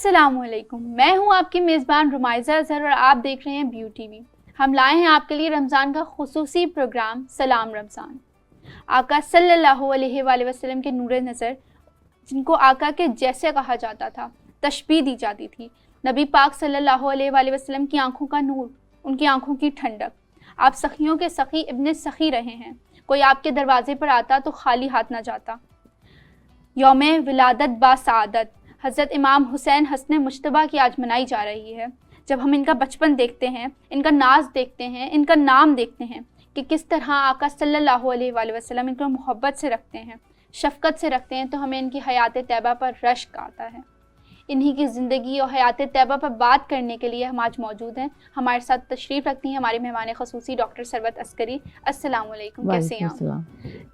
अस्सलाम वालेकुम, मैं हूं आपकी मेज़बान रुमाइज़ा अज़हर और आप देख रहे हैं ब्यू टीवी। हम लाए हैं आपके लिए रमज़ान का खुसूसी प्रोग्राम सलाम रमज़ान। आका सल्लल्लाहु अलैहि वसल्लम के नूर नज़र, जिनको आका के जैसे कहा जाता था, तशबीह दी जाती थी। नबी पाक सल्लल्लाहु अलैहि वसल्लम की आंखों का नूर, उनकी आंखों की ठंडक। आप सखियों के सखी इब्ने सखी रहे हैं। कोई आपके दरवाजे पर आता तो खाली हाथ ना जाता। यौम विलादत बा सआदत हज़रत इमाम हुसैन हसन मुज्तबा की आज मनाई जा रही है। जब हम इनका बचपन देखते हैं, इनका नाज देखते हैं, इनका नाम देखते हैं कि किस तरह आका सल्लल्लाहु अलैहि वसल्लम इनको मोहब्बत से रखते हैं, शफ़क़त से रखते हैं, तो हमें इनकी हयात तैयबा पर रश्क आता है। इन्हीं की ज़िंदगी और हयात तैयबा पर बात करने के लिए हम आज मौजूद हैं। हमारे साथ तशरीफ़ रखती हैं हमारी मेहमान ख़ुसूसी डॉक्टर सरवत अस्करी। अस्सलाम वालेकुम, कैसे हैं आप?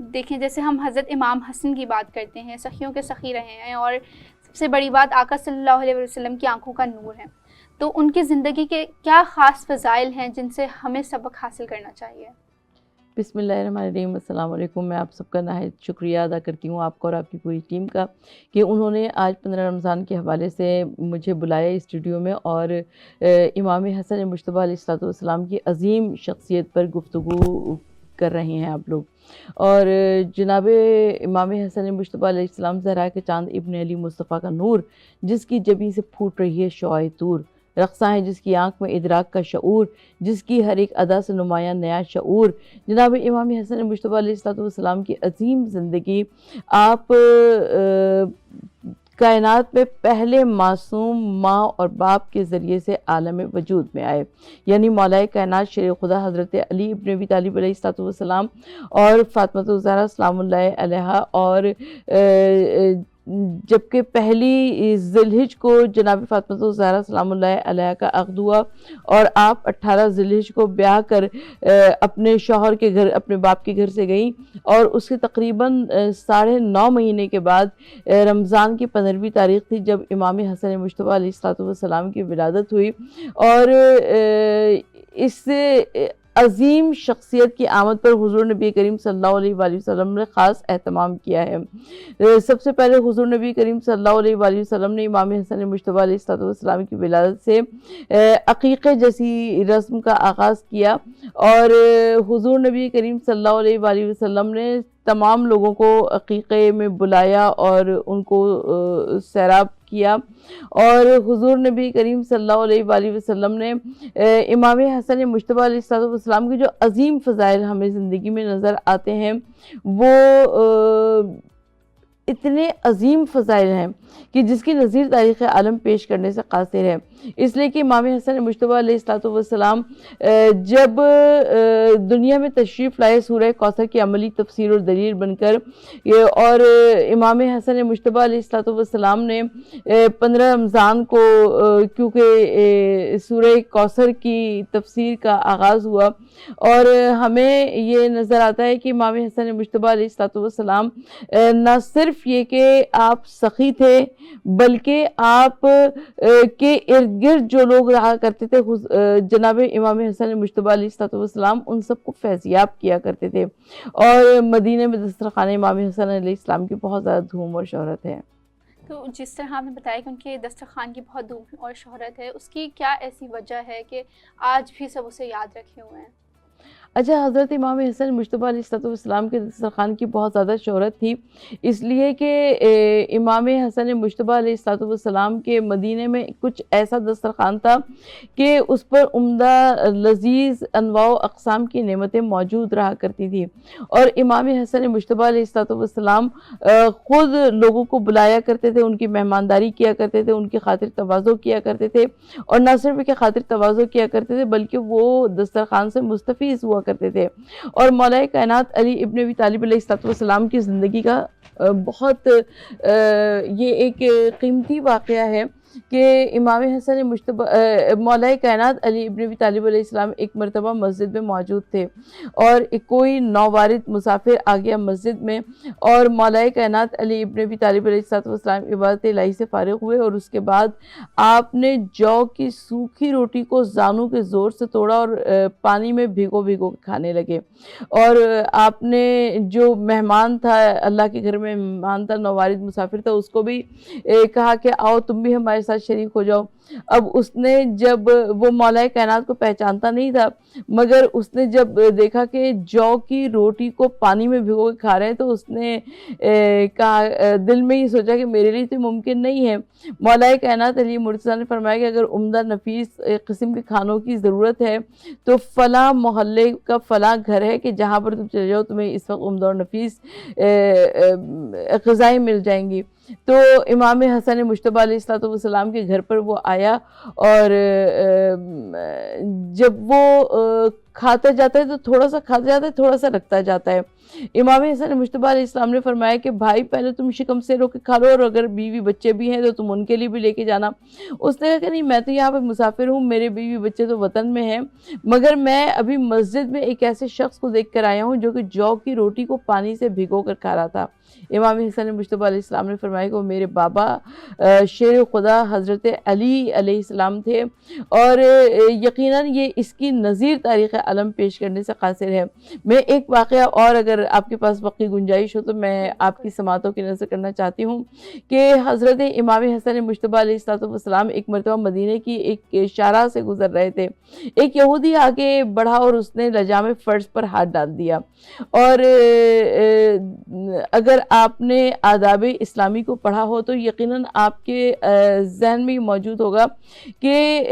देखें, जैसे हम हज़रत इमाम हसन की बात करते हैं, सखियों के सखी रहे हैं और सबसे बड़ी बात आका सल्लल्लाहु अलैहि वसल्लम की आंखों का नूर है, तो उनकी ज़िंदगी के क्या ख़ास फ़ज़ाइल हैं जिनसे हमें सबक हासिल करना चाहिए? बिस्मिल्लाहिर्रहमानिर्रहीम, अस्सलाम वालेकुम। मैं आप सबका नहायत शुक्रिया अदा करती हूँ, आपका और आपकी पूरी टीम का, कि उन्होंने आज 15 रमज़ान के हवाले से मुझे बुलाया स्टूडियो में और इमाम हसन मुज्तबा अलैहिस्सलाम की अज़ीम शख्सियत पर गुफ्तगू कर रहे हैं आप लोग। और जनाब इमाम हसन मुज्तबा अलैहिस्सलाम ज़हरा के चाँद इब्न अली मुस्तफ़ा का नूर, जिसकी जबीं से फूट रही है शौए तूर, रक़्सा है जिसकी आँख में इदराक का शऊर, जिसकी हर एक अदा से नुमायाँ नया शऊर। जनाब इमाम हसन मुज्तबा अलैहिस्सलाम की अज़ीम ज़िंदगी, आप कायनात में पहले मासूम माँ और बाप के ज़रिए से आलम वजूद में आए, यानी मौलाए कायनात शेर खुदा हज़रत अली इब्न अबी तालिब अलैहिस्सलाम और फ़ातिमा ज़हरा सलामुल्लाह अलैहा। और जबकि पहली ज़िलहिज को जनाब फ़ातिमा ज़हरा सलामुल्लाह अलैहा का अक़द हुआ और आप 18 ज़िलहिज को ब्याह कर अपने शौहर के घर, अपने बाप के घर से गई और उसके तकरीबन 9.5 महीने के बाद रमज़ान की 15वीं तारीख़ थी जब इमाम हसन मुज्तबा अलैहिस्सलाम की विलादत हुई। और इससे अज़ीम शख्सियत की आमद पर हुज़ूर नबी करीम सल्लल्लाहु अलैहि वसल्लम ने ख़ास एहतमाम किया है। सबसे पहले हुज़ूर नबी करीम सल्लल्लाहु अलैहि वसल्लम ने इमाम हसन मुज्तबा अलैहिस्सलाम की विलादत से अक़ीक़े जैसी रस्म का आगाज़ किया और हुज़ूर नबी करीम सल्लल्लाहु अलैहि वसल्लम ने तमाम लोगों को अक़ीक़े में बुलाया और उनको सैराब किया। और हुज़ूर नबी करीम सल्लल्लाहु अलैहि वसल्लम ने इमाम हसन मुज्तबा अलैहिस्सलाम की जो अज़ीम फ़ज़ाइल हमें ज़िंदगी में नज़र आते हैं, वो इतने अज़ीम फ़ज़ाइल हैं कि जिसकी नज़ीर तारीख़ आलम पेश करने से क़ासिर है। इसलिए कि इमाम हसन मुज्तबा अलैहिस्सलाम जब दुनिया में तशरीफ़ लाए सूरह कौसर की अमली तफ़सीर और दलील बनकर, और इमाम हसन मुज्तबा अलैहिस्सलाम ने 15 रमज़ान को क्योंकि सूरह कौसर की तफ़सीर का आगाज़ हुआ और हमें ये नज़र आता है कि इमाम हसन मुज्तबा अलैहिस्सलाम न सिर्फ़ ये कि आप सखी थे, बल्कि आप के इर्द गिर्द जो लोग रहा करते थे, जनाब इमाम हसन मुज्तबा अलैहिस्सलाम उन सबको फैज़याब किया करते थे। और मदीने में दस्तरख़ान इमाम हसन अलैहिस्सलाम की बहुत ज़्यादा धूम और शोहरत है। तो जिस तरह आपने बताया कि उनके दस्तरख़ान की बहुत धूम और शोहरत है, उसकी क्या ऐसी वजह है कि आज भी सब उसे याद रखे हुए हैं? अच्छा, हज़रत इमाम हसन मुज्तबा अलैहिस्सलाम के दस्तरख़ान की बहुत ज़्यादा शोहरत थी, इसलिए कि इमाम हसन मुज्तबा अलैहिस्सलाम के मदीने में कुछ ऐसा दस्तरख़ान था कि उस पर उम्दा लज़ीज़ अनवा व अक़साम की नेमतें मौजूद रहा करती थी। और इमाम हसन मुज्तबा अलैहिस्सलाम ख़ुद लोगों को बुलाया करते थे, उनकी मेहमानदारी किया करते थे, उनकी खातिर तवाज़ो किया करते थे, और न सिर्फ उनकी खातिर तवाज़ो किया करते थे बल्कि वो दस्तरख़ान से मुस्तफ़ीज़ हुआ करते थे। और मौलाए कायनात अली इब्न अबी तालिब अलैहिस्सलाम की ज़िंदगी का बहुत ये एक क़ीमती वाक़या है कि इमाम हसन मुज्तबा मौलाए कायनात अली इब्न अबी तालिब अलैहिस्सलाम एक मरतबा मस्जिद में मौजूद थे और कोई नौवारिद मुसाफिर आ गया मस्जिद में, और मौलाए कायनात अली इब्न अबी तालिब अलैहिस्सलाम इबादत इलाही से फ़ारिग़ हुए और उसके बाद आपने जौ की सूखी रोटी को जानू के ज़ोर से तोड़ा और पानी में भिगो भिगो के खाने लगे। और आपने जो मेहमान था, अल्लाह के घर में मेहमान था, नौवारिद मुसाफिर था, उसको भी कहा कि आओ तुम भी हमारे ہمارے ساتھ شریک ہو جاؤ۔ اب اس نے جب وہ مولا کائنات کو پہچانتا نہیں تھا، مگر اس نے جب دیکھا کہ جو کی روٹی کو پانی میں بھگو کے کھا رہے ہیں تو اس نے کہا، دل میں یہ سوچا کہ میرے لیے تو ممکن نہیں ہے۔ مولا کائنات علی مرتضیٰ نے فرمایا کہ اگر عمدہ نفیس قسم کے کھانوں کی ضرورت ہے تو فلاں محلے کا فلاں گھر ہے کہ جہاں پر تم چلے جاؤ تمہیں اس وقت عمدہ اور نفیس غذائیں مل جائیں گی۔ تو امام حسن مجتبیٰ علیہ السلام کے گھر پر وہ آیا، اور جب وہ کھاتا جاتا ہے تو تھوڑا سا کھاتا جاتا ہے، تھوڑا سا رکھتا جاتا ہے۔ امام حسن مجتبیٰ علیہ السلام نے فرمایا کہ بھائی پہلے تم شکم سے رو کے کھا لو، اور اگر بیوی بچے بھی ہیں تو تم ان کے لیے بھی لے کے جانا۔ اس نے کہا کہ نہیں، میں تو یہاں پہ مسافر ہوں، میرے بیوی بچے تو وطن میں ہیں، مگر میں ابھی مسجد میں ایک ایسے شخص کو دیکھ کر آیا ہوں جو کہ جو کی روٹی کو پانی سے بھگو کر کھا رہا تھا۔ امام حسن مجتبیٰ علیہ السلام نے فرمایا کہ وہ میرے بابا شیر خدا حضرت علی علیہ السلام تھے، اور یقیناً یہ اس کی نظیر تاریخ عالم پیش کرنے سے قاصر ہے۔ میں ایک واقعہ اور اگر آپ کے پاس وقتی گنجائش ہو تو میں آپ کی سماعتوں کی نظر کرنا چاہتی ہوں کہ حضرت امام حسن مجتبیٰ علیہ السلام ایک مرتبہ مدینہ کی ایک شارع سے گزر رہے تھے۔ ایک یہودی آگے بڑھا اور اس نے لجام فرض پر ہاتھ ڈال دیا، اور اگر آپ نے آداب اسلامی کو پڑھا ہو تو یقیناً آپ کے ذہن میں یہ موجود ہوگا کہ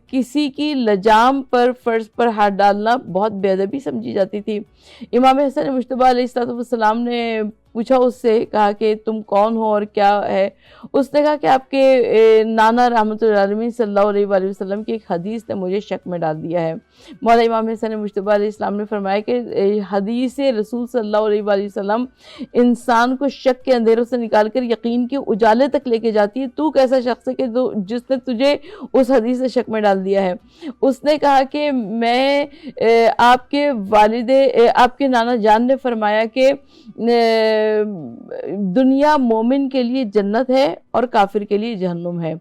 کسی کی لجام پر فرض پر ہاتھ ڈالنا بہت بے ادبی سمجھی جاتی تھی۔ امام حسن مجتبیٰ علیہ السلام نے پوچھا اس سے، کہا کہ تم کون ہو اور کیا ہے؟ اس نے کہا کہ آپ کے نانا رحمت اللہ علیہ صلی اللہ علیہ وآلہ وسلم کی ایک حدیث نے مجھے شک میں ڈال دیا ہے۔ مولا امام حسن مجتبیٰ علیہ السلام نے فرمایا کہ حدیث رسول صلی اللہ علیہ وآلہ وسلم انسان کو شک کے اندھیروں سے نکال کر یقین کے اجالے تک لے کے جاتی ہے۔ تو کیسا شخص ہے کہ جس نے تجھے اس حدیث سے شک میں ڈال دیا ہے؟ اس نے کہا کہ میں آپ کے والد، آپ کے نانا جان نے فرمایا کہ دنیا مومن کے لیے جنت ہے اور کافر کے لیے جہنم ہے۔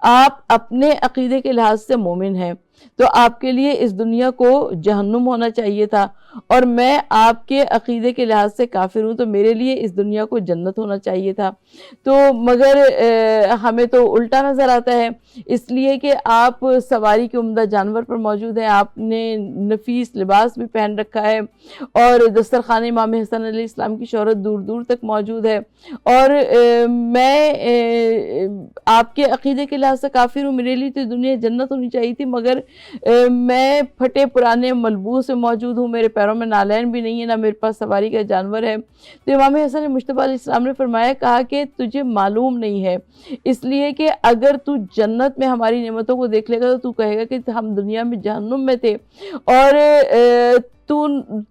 آپ اپنے عقیدے کے لحاظ سے مومن ہیں تو آپ کے لیے اس دنیا کو جہنم ہونا چاہیے تھا، اور میں آپ کے عقیدے کے لحاظ سے کافر ہوں تو میرے لیے اس دنیا کو جنت ہونا چاہیے تھا۔ تو مگر ہمیں تو الٹا نظر آتا ہے، اس لیے کہ آپ سواری کے عمدہ جانور پر موجود ہیں، آپ نے نفیس لباس بھی پہن رکھا ہے، اور دسترخوان امام حسن علیہ السلام کی شہرت دور دور تک موجود ہے، اور میں آپ کے عقیدے کے لحاظ سے کافر ہوں، میرے لیے تو دنیا جنت ہونی چاہیے تھی، مگر میں پھٹے پرانے ملبوس میں موجود ہوں، میرے پیروں میں نالین بھی نہیں ہے، نہ میرے پاس سواری کا جانور ہے۔ تو امام حسن مجتبیٰ علیہ السلام نے فرمایا، کہا کہ تجھے معلوم نہیں ہے، اس لیے کہ اگر تو جنت میں ہماری نعمتوں کو دیکھ لے گا تو کہے گا کہ ہم دنیا میں جہنم میں تھے، اور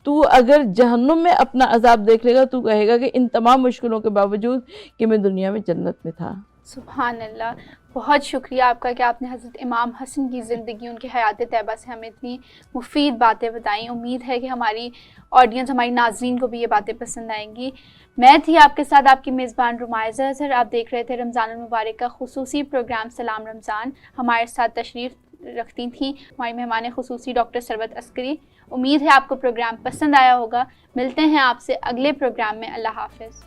تو اگر جہنم میں اپنا عذاب دیکھ لے گا تو کہے گا کہ ان تمام مشکلوں کے باوجود کہ میں دنیا میں جنت میں تھا۔ سبحان اللہ، بہت شکریہ آپ کا کہ آپ نے حضرت امام حسن کی زندگی، ان کی حیات طیبہ سے ہمیں اتنی مفید باتیں بتائیں۔ امید ہے کہ ہماری آڈینس، ہماری ناظرین کو بھی یہ باتیں پسند آئیں گی۔ میں تھی آپ کے ساتھ آپ کی میزبان رمائزہ اظہر، آپ دیکھ رہے تھے رمضان المبارک کا خصوصی پروگرام سلام رمضان۔ ہمارے ساتھ تشریف رکھتی تھیں ہماری مہمان خصوصی ڈاکٹر ثروت عسکری۔ امید ہے آپ کو پروگرام پسند آیا ہوگا۔ ملتے ہیں آپ سے اگلے پروگرام میں۔ اللہ حافظ۔